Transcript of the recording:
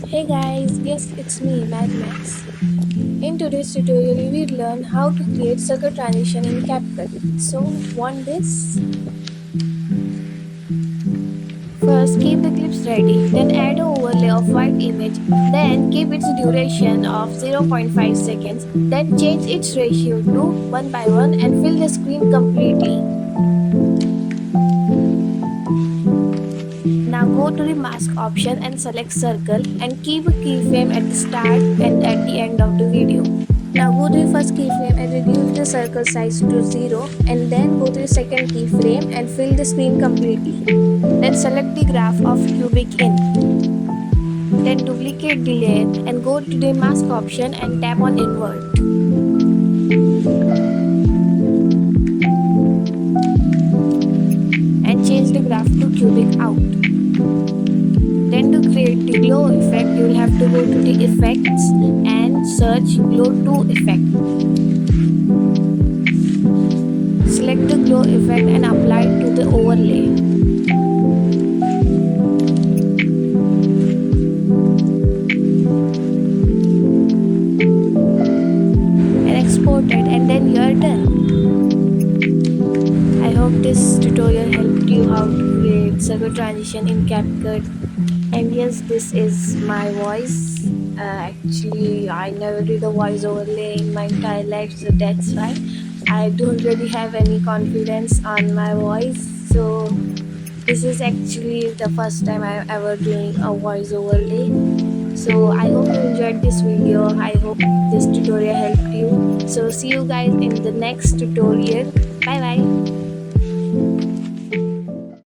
Hey guys, yes, it's me, Mad Max. In today's tutorial, we will learn how to create circle transition in Capcut. So, want this? First, keep the clips ready, then add an overlay of white image, then keep its duration of zero point 0.5 seconds, then change its ratio to 1 by 1 and fill the screen completely. Now go to the mask option and select circle and keep a keyframe at the start and at the end of the video. Now go to the first keyframe and reduce the circle size to 0 and then go to the second keyframe and fill the screen completely. Then select the graph of cubic in. Then duplicate the layer and go to the mask option and tap on invert. And change the graph to cubic out. Then to create the glow effect, you will have to go to the effects and search glow 2 effect. Select the glow effect and apply it to the overlay. And export it, and then you are done. I hope this tutorial helped you how to create circle transition in Capcut. And yes, this is my voice. Actually, I never did a voice overlay in my entire life, so that's why I don't really have any confidence on my voice. So this is actually the first time I'm ever doing a voice overlay. So I hope you enjoyed this video. I hope this tutorial helped you. So see you guys in the next tutorial. Bye bye.